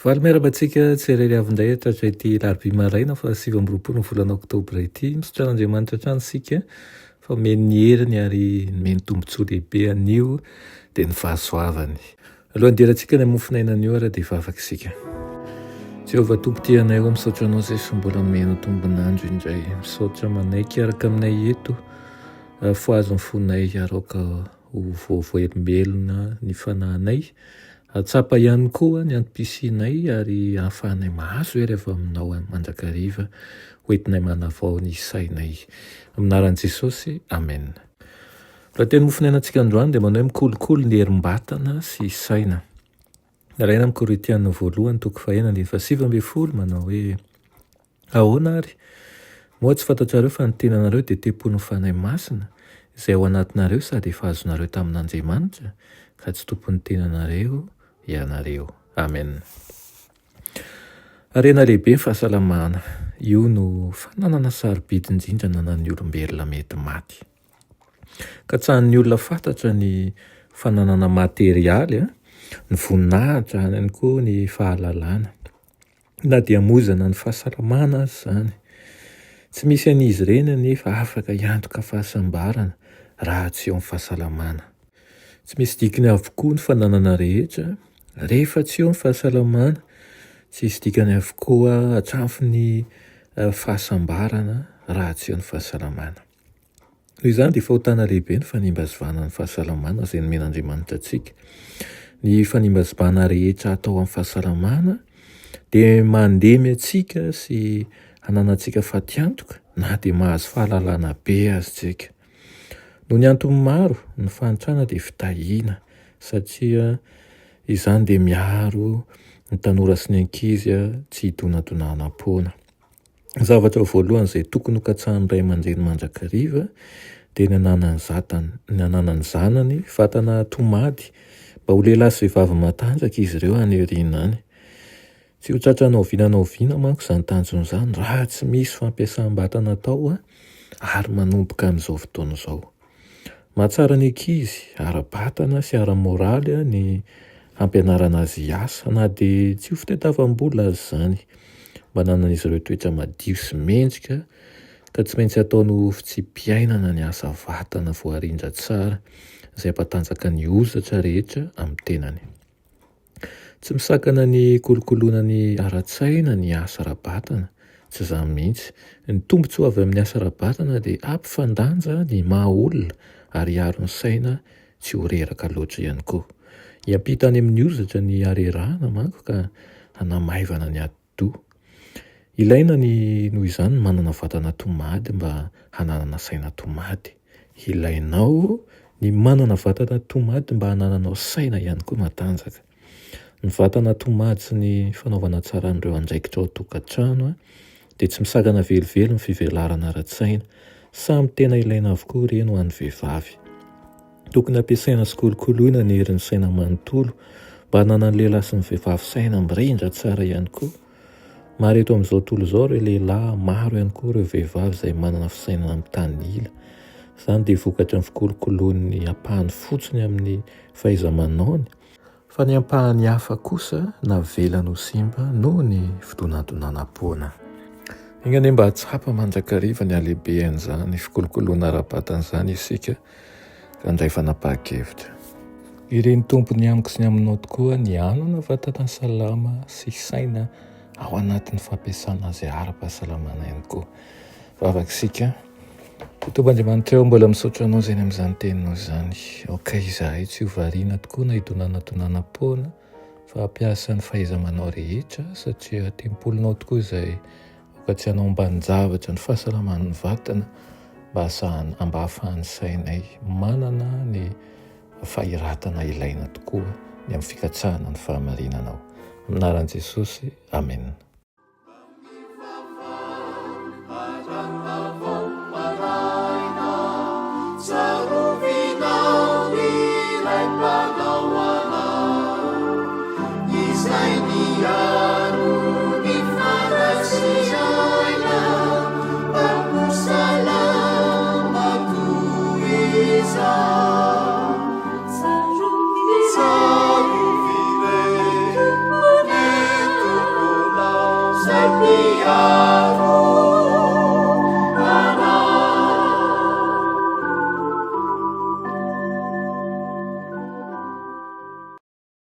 Valy miarabantsika tsy irery avindray tratra ity larobia maraina fa 7 ny volana oktobra ity. Misaotra Andriamanitra hatrany sika fa meny ny heriny ary meny tombontsoa lehibe anio dia ny fahasoavany. Alohan'ny dirantsika ny amofinainan'io ara dia vavaka isika. Jehovah tompo tianay ho misaotra anao izay sy mbola meno tombonandro indray. Misaotra manaiky araka aminay eto foazon'ny fonay aroka ho voavelona ny fanahinay. Atsapa ihany koa ny antom-pisianay ary hahafahanay mahazo ery avy aminao mandrakariva hoentinay manavao ny sainay. Aminaran'i Jesosy, amen. Raha teny mofinainantsika androany dia manao hoe mikolokolo ny herim-batana sy saina. Raina amin'ny Koritiana voalohany toko 1:7 manao hoe ahoana ary? Moa tsy fantatrareo fa ny tenanareo dia tempon'ny fanahy masina izay ao anatinareo sady efa azonareo tamin'Andriamanitra ka tsy tompon'ny tenanareo ianareo. Amen. Harena lehibe ny fahasalamana. Io no fananana sarobidy indrindra nanan'ny olombelona mety maty. Ka tsahan'ny olona fantatra ny fananana materialy, ny voninahitra, ihany koa ny fahalalana. Na dia mozana ny fahasalamana azy izany. Tsy misy an'izy ireny anefa afaka hiantoka fahasambarana raha tsy eo amin'ny fahasalamana. Tsy misy dikany avokoa ny fananana rehetra rehefa tsy eo ny fahasalamana. Tsy misy dikany avokoa hatramin'ny fahasambarana raha tsy eo ny fahasalamana. Noho izany dia fahotana lehibe ny fanimba-zivana ny fahasalamana izay nomen'Andriamanitra antsika. Ny fanimba-zivana rehetra atao amin'ny fahasalamana dia mandemy antsika sy hananantsika fatiantoka na dia mahazo fahalalana be azy tsika. Noho ny antony maro ny fanitrana dia fitahiana satria izany dia miaro ny tanora sy ny ankizy tsy hidonadonana-poana. Ny zavatra voalohany izay tokony ho katsahan'ny ray aman-dreny mandrakariva dia ny hananany zanany vatana tomady mba ho lehilahy sy vehivavy matanjaka izy ireo any aoriana any. Tsy ho tratranao oviana manko izany tanjona izany raha tsy misy fampiasam-batana atao ary manomboka amin'izao fotoana izao. Mahatsara ny ankizy ara-batana sy ara-moraly ny hampianarana azy hiasa na dia tsy ho fitadiavam-bola azy izany. Mba hanan'izy ireo toetra madio sy mendrika ka tsy maintsy ataony ho fitsim-piainana ny asa vatana voarindra tsara izay hampatanjaka ny ozatra rehetra amin'ny tenany. Tsy misakana ny kolokoloana ny ara-tsaina ny asa ara-batana. Tsy izany mihitsy. Ny tombontsoa avy amin'ny asa ara-batana dia ampifandanja ny maha-olona ary hiaro ny saina tsy ho reraka loatra ihany koa. Hiampita any amin'ny ozatra ny harerahana manko ka hanamaivana ny ati-doha. Ilaina noho izany manana vatana tomady mba hananana saina tomady. Ilainao ny manana vatana tomady mba hanananao saina ihany koa matanjaka. Ny vatana tomady sy ny fanaovana tsara an'ireo andraikitra ao an-tokantrano dia tsy misakana velively ny fivelarana ara-tsaina. Samy tena ilaina avokoa ireny ho an'ny vehivavy. Tokony ampiasaina sy kolokoloina ny herin'ny saina manontolo mba hananan'ny lehilahy sy ny vehivavy saina mirindra tsara ihany koa. Maro eto amin'izao tontolo izao ireo lehilahy, maro ihany koa ireo vehivavy izay manana fisainana amin'ny tanila. Izany dia vokatra ny fikolokoloan'ny ampahany fotsiny amin'ny fahaiza-manaony fa ny ampahany hafa kosa navelany ho simba noho ny fidonadonana-poana. Ingany mba hatsapa mandrakariva ny halehibehan'izany fikolokoloana ara-batana izany isika ka indray fanapahakevitra. Ireny tompony amiko sy ny aminao tokoa ny hanana vatana salama sy saina ao anatin'ny fampiasana azy ara-pahasalamana ihany koa. Vavaka isika. Tompon'Andriamanitra eo mbola misaotra anao izay amin'izany teninao izany. Aoka izahay tsy ho variana tokoa na hidonadonana-poana fa hampiasa ny fahaiza-manao rehetra satria tempolinao tokoa izay aoka tsy hanao ambanin-javatra ny fahasalaman'ny vatana mba hahafahan'ny sainay manana ny fahiratana ilaina tokoa ny amin'ny fikatsahana ny fahamarinanao. Aminaran'i Jesosy, amen. Sarovinao ilay mpanao anao, izay miaro ny farasiaina Alleluia.